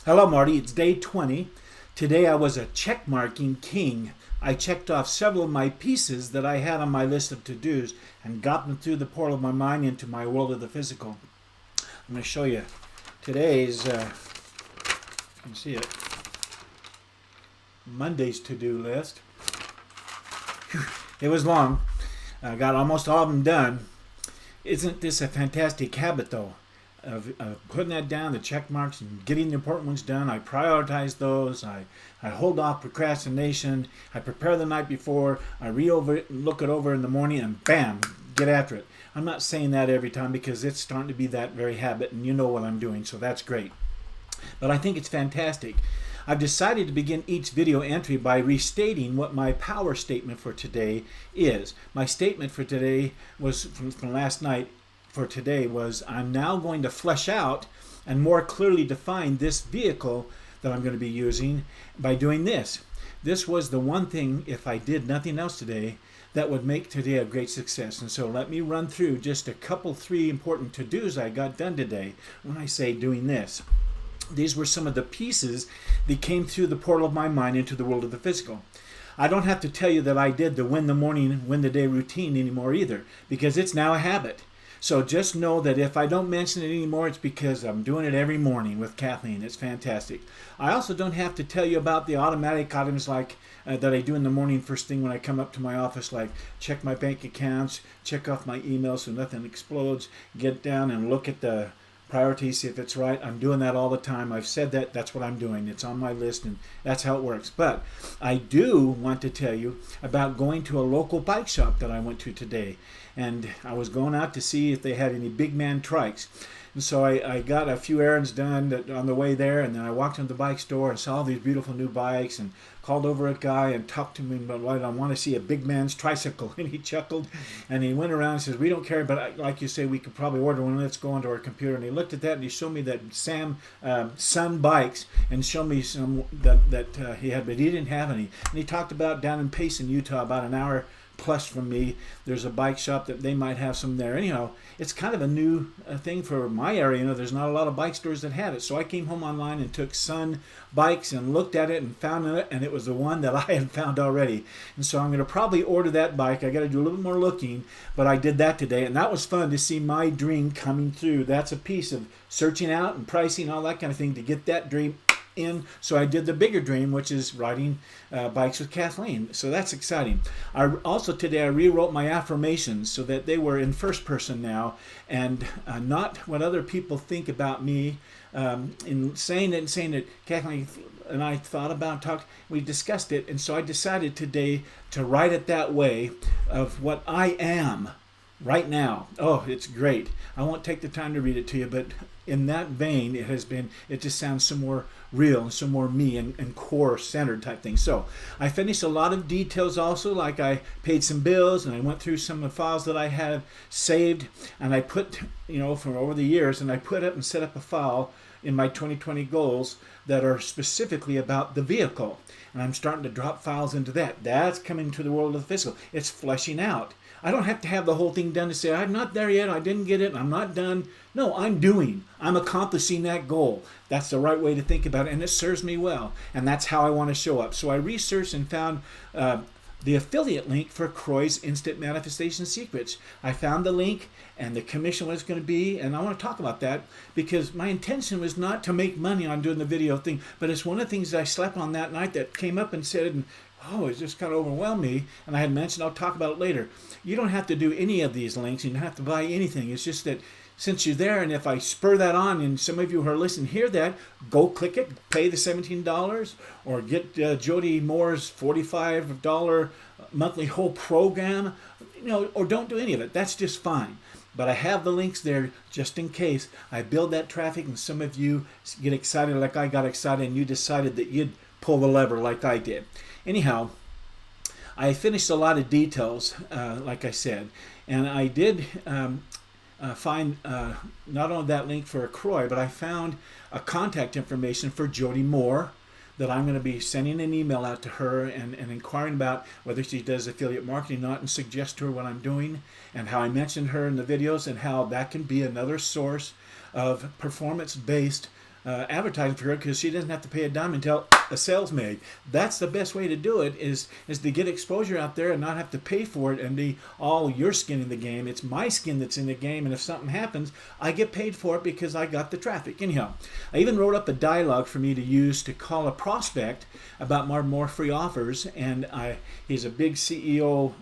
Hello, Marty. It's day 20. Today I was a check marking king. I checked off several of my pieces that I had on my list of to dos and got them through the portal of my mind into my world of the physical. I'm going to show you today's, you can see it, Monday's to do list. Whew, it was long. I got almost all of them done. Isn't this a fantastic habit, though? Of putting that down, the check marks, and getting the important ones done. I prioritize those. I hold off procrastination. I prepare the night before. I look it over in the morning, and bam, get after it. I'm not saying that every time because it's starting to be that very habit, and you know what I'm doing, so that's great. But I think it's fantastic. I've decided to begin each video entry by restating what my power statement for today is. My statement for today was from last night. For today was I'm now going to flesh out and more clearly define this vehicle that I'm going to be using by doing this. This was the one thing, if I did nothing else today, that would make today a great success. And so let me run through just a couple, three important to-dos I got done today when I say doing this. These were some of the pieces that came through the portal of my mind into the world of the physical. I don't have to tell you that I did the win the morning, win the day routine anymore either, because it's now a habit. So just know that if I don't mention it anymore, it's because I'm doing it every morning with Kathleen. It's fantastic. I also don't have to tell you about the automatic items like that I do in the morning first thing when I come up to my office, like check my bank accounts, check off my emails so nothing explodes, get down and look at the priorities, see if it's right. I'm doing that all the time. I've said that. That's what I'm doing. It's on my list, and that's how it works. But I do want to tell you about going to a local bike shop that I went to today. And I was going out to see if they had any big man trikes. And so I got a few errands done on the way there, and then I walked into the bike store and saw all these beautiful new bikes and called over a guy and talked to me about why I want to see a big man's tricycle. And he chuckled, and he went around and says, we don't care, but like you say, we could probably order one. Let's go onto our computer. And he looked at that, and he showed me that Sun Bikes and showed me some that he had, but he didn't have any. And he talked about down in Payson, Utah, about an hour plus from me, there's a bike shop that they might have some there. Anyhow, it's kind of a new thing for my area. You know, there's not a lot of bike stores that had it. So I came home online and took Sun Bikes and looked at it and found it, and it was the one that I had found already. And so I'm going to probably order that bike. I got to do a little bit more looking, but I did that today, and that was fun to see my dream coming through. That's a piece of searching out and pricing, all that kind of thing to get that dream in. So I did the bigger dream, which is riding bikes with Kathleen. So that's exciting. Today I rewrote my affirmations so that they were in first person now, and not what other people think about me. In saying it, Kathleen and I thought about, we discussed it, and so I decided today to write it that way of what I am right now. Oh, it's great. I won't take the time to read it to you, but in that vein, it just sounds so more real and so more me and core centered type thing. So I finished a lot of details also, like I paid some bills and I went through some of the files that I had saved, and I put, from over the years, and I put up and set up a file in my 2020 goals that are specifically about the vehicle. And I'm starting to drop files into that. That's coming to the world of the physical. It's fleshing out. I don't have to have the whole thing done to say, I'm not there yet, I didn't get it, I'm not done. No, I'm doing. I'm accomplishing that goal. That's the right way to think about it, and it serves me well. And that's how I want to show up. So I researched and found the affiliate link for Croy's Instant Manifestation Secrets. I found the link and the commission was going to be, and I want to talk about that because my intention was not to make money on doing the video thing, but it's one of the things that I slept on that night that came up and said, it just kind of overwhelmed me, and I had mentioned I'll talk about it later. You don't have to do any of these links. You don't have to buy anything. It's just that since you're there, and if I spur that on, and some of you who are listening hear that, go click it, pay the $17, or get Jody Moore's $45 monthly whole program, or don't do any of it. That's just fine. But I have the links there just in case I build that traffic and some of you get excited like I got excited and you decided that you'd pull the lever like I did. Anyhow, I finished a lot of details, like I said, and I did find not only that link for Croy, but I found a contact information for Jody Moore that I'm going to be sending an email out to her and inquiring about whether she does affiliate marketing or not, and suggest to her what I'm doing and how I mentioned her in the videos and how that can be another source of performance-based advertising for her because she doesn't have to pay a dime until a sale's made. That's the best way to do it is to get exposure out there and not have to pay for it and be all your skin in the game. It's my skin that's in the game, and if something happens, I get paid for it because I got the traffic. Anyhow, I even wrote up a dialogue for me to use to call a prospect about more free offers, and he's a big CEO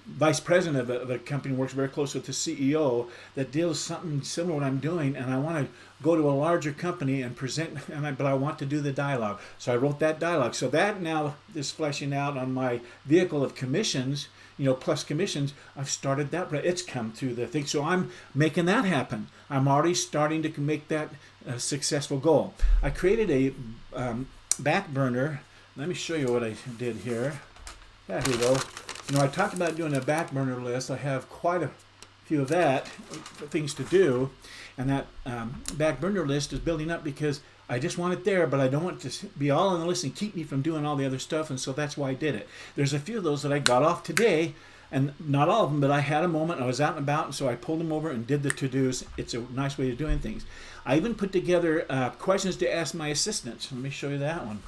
vice president of a company, works very close with the CEO that deals something similar to what I'm doing, and I want to go to a larger company and present, but I want to do the dialogue. So I wrote that dialogue. So that now is fleshing out on my vehicle of commissions, plus commissions. I've started that, but it's come through the thing. So I'm making that happen. I'm already starting to make that a successful goal. I created a back burner. Let me show you what I did here. Yeah, here we go. I talked about doing a back burner list. I have quite a few of things to do, and that back burner list is building up because I just want it there, but I don't want it to be all on the list and keep me from doing all the other stuff, and so that's why I did it. There's a few of those that I got off today, and not all of them, but I had a moment. I was out and about, and so I pulled them over and did the to-dos. It's a nice way of doing things. I even put together questions to ask my assistants. Let me show you that one.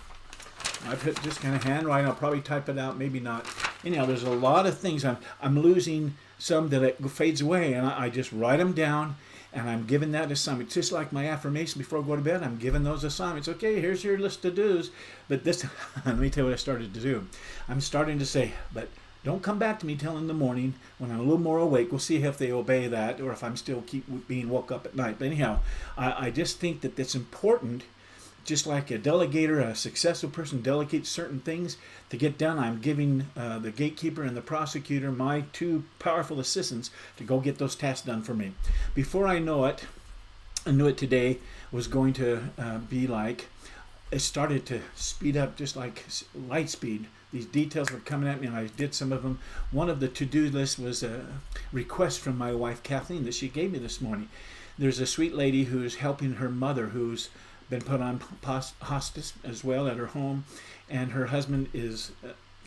I put just kind of handwriting. I'll probably type it out, maybe not. Anyhow, there's a lot of things. I'm losing some that it fades away, and I just write them down, and I'm giving that assignment. Just like my affirmation before I go to bed, I'm giving those assignments. Okay, here's your list of do's. But this, let me tell you what I started to do. I'm starting to say, but don't come back to me till in the morning when I'm a little more awake. We'll see if they obey that or if I'm still keep being woke up at night. But anyhow, I just think that it's important. Just like a delegator, a successful person delegates certain things to get done, I'm giving the gatekeeper and the prosecutor, my two powerful assistants, to go get those tasks done for me. Before I know it, I knew it today was going to be like, it started to speed up just like light speed. These details were coming at me, and I did some of them. One of the to-do lists was a request from my wife, Kathleen, that she gave me this morning. There's a sweet lady who's helping her mother who's been put on hospice as well at her home, and her husband is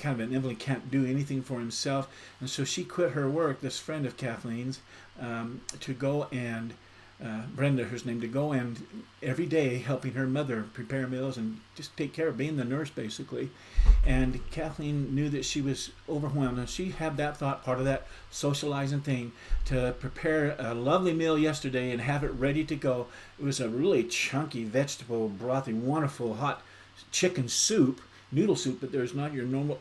kind of an invalid, can't do anything for himself, and so she quit her work, this friend of Kathleen's, to go and Brenda, her name, to go and every day helping her mother prepare meals and just take care of being the nurse basically. And Kathleen knew that she was overwhelmed, and she had that thought, part of that socializing thing, to prepare a lovely meal yesterday and have it ready to go. It was a really chunky vegetable brothy, wonderful hot chicken soup, noodle soup, but there's not your normal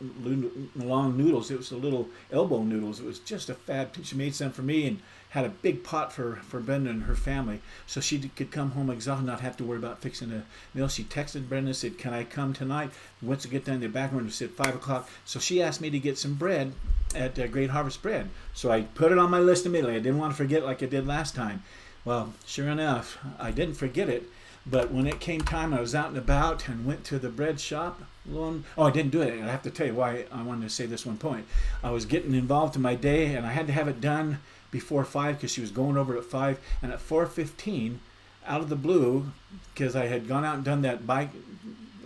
long noodles. It was the little elbow noodles. It was just a fab. She made some for me and had a big pot for Brenda and her family, so she could come home exhausted, not have to worry about fixing a meal. She texted Brenda, said, "Can I come tonight?" Once I get down the back room, it said 5 o'clock. So she asked me to get some bread at Great Harvest Bread. So I put it on my list immediately. I didn't want to forget like I did last time. Well, sure enough, I didn't forget it. But when it came time, I was out and about and went to the bread shop. I didn't do it. I have to tell you why I wanted to say this one point. I was getting involved in my day, and I had to have it done before 5 because she was going over at 5. And at 4:15, out of the blue, because I had gone out and done that bike,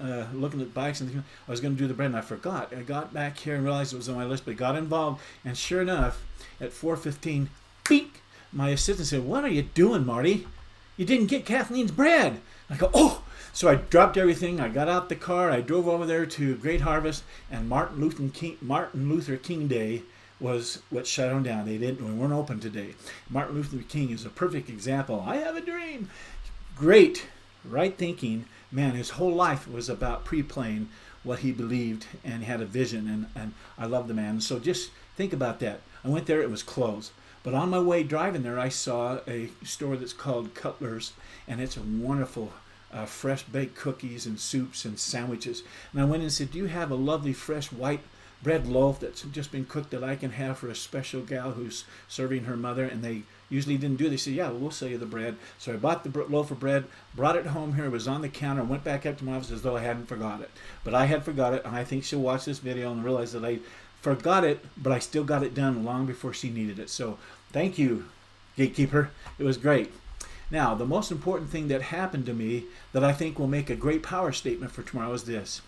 looking at bikes and things, I was going to do the bread, and I forgot. I got back here and realized it was on my list, but got involved. And sure enough, at 4:15, beep, my assistant said, "What are you doing, Marty? You didn't get Kathleen's bread." I go, "Oh!" So I dropped everything. I got out the car. I drove over there to Great Harvest, and Martin Luther King Day was what shut them down. We weren't open today. Martin Luther King is a perfect example. I have a dream. Great, right thinking. Man, his whole life was about pre-playing what he believed and had a vision, and I love the man. So just think about that. I went there, it was closed. But on my way driving there, I saw a store that's called Cutler's, and it's a wonderful fresh baked cookies and soups and sandwiches. And I went in and said, "Do you have a lovely fresh white bread loaf that's just been cooked that I can have for a special gal who's serving her mother?" And they usually didn't do it. They said, "Yeah, we'll sell you the bread." So I bought the loaf of bread, brought it home here. It was on the counter, went back up to my office as though I hadn't forgot it. But I had forgot it, and I think she'll watch this video and realize that I forgot it, but I still got it done long before she needed it. So thank you, gatekeeper. It was great. Now, the most important thing that happened to me that I think will make a great power statement for tomorrow is this.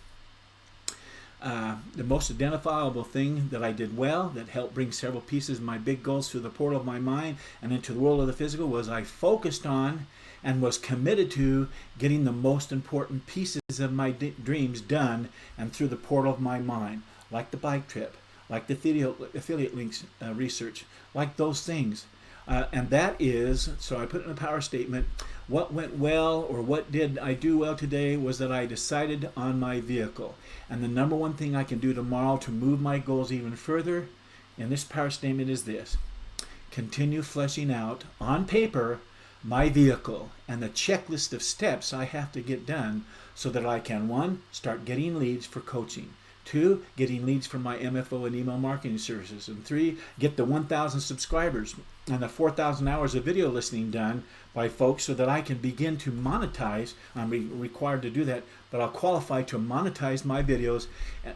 The most identifiable thing that I did well, that helped bring several pieces of my big goals through the portal of my mind and into the world of the physical, was I focused on and was committed to getting the most important pieces of my dreams done and through the portal of my mind, like the bike trip, like the affiliate links research, like those things. And that is, so I put in a power statement, what went well or what did I do well today was that I decided on my vehicle. And the number one thing I can do tomorrow to move my goals even further, and this power statement is this: continue fleshing out on paper my vehicle and the checklist of steps I have to get done so that I can, 1, start getting leads for coaching, 2, getting leads for my MFO and email marketing services, and 3, get the 1,000 subscribers and the 4,000 hours of video listening done by folks so that I can begin to monetize. I'm required to do that, but I'll qualify to monetize my videos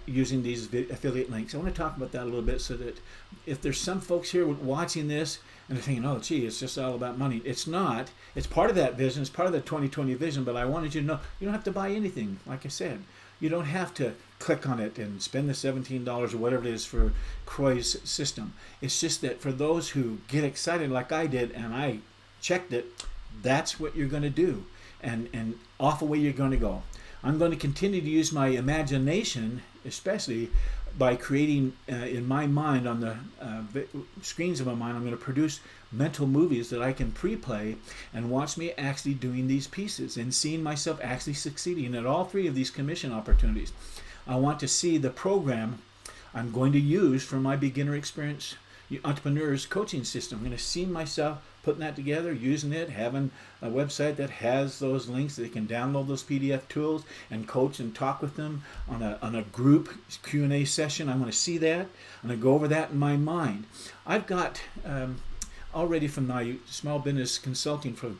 using these affiliate links. I want to talk about that a little bit so that if there's some folks here watching this and they're thinking, oh, gee, it's just all about money. It's not. It's part of that vision. It's part of the 2020 vision, but I wanted you to know you don't have to buy anything, like I said. You don't have to click on it and spend the $17 or whatever it is for Croy's system. It's just that for those who get excited like I did and I checked it, that's what you're going to do. And off away you're going to go. I'm going to continue to use my imagination, especially by creating in my mind, on the screens of my mind, I'm going to produce mental movies that I can pre-play and watch me actually doing these pieces and seeing myself actually succeeding at all 3 of these commission opportunities. I want to see the program I'm going to use for my beginner experience entrepreneurs coaching system. I'm going to see myself putting that together, using it, having a website that has those links that they can download those PDF tools and coach and talk with them on a group Q&A session. I'm going to see that. I'm going to go over that in my mind. I've got already from my small business consulting for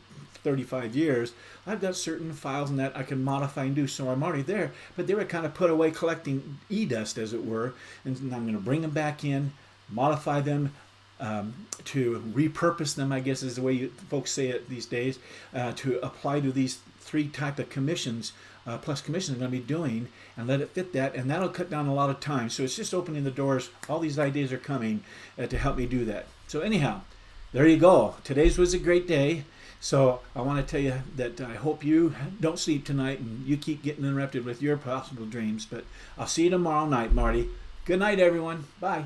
35 years, I've got certain files in that I can modify and do, so I'm already there, but they were kind of put away collecting e-dust, as it were, and I'm going to bring them back in, modify them, to repurpose them, I guess is the way folks say it these days, to apply to these 3 type of commissions, plus commissions I'm going to be doing, and let it fit that, and that'll cut down a lot of time. So it's just opening the doors. All these ideas are coming to help me do that. So anyhow, there you go. Today's was a great day. So I want to tell you that I hope you don't sleep tonight and you keep getting interrupted with your possible dreams. But I'll see you tomorrow night, Marty. Good night, everyone. Bye.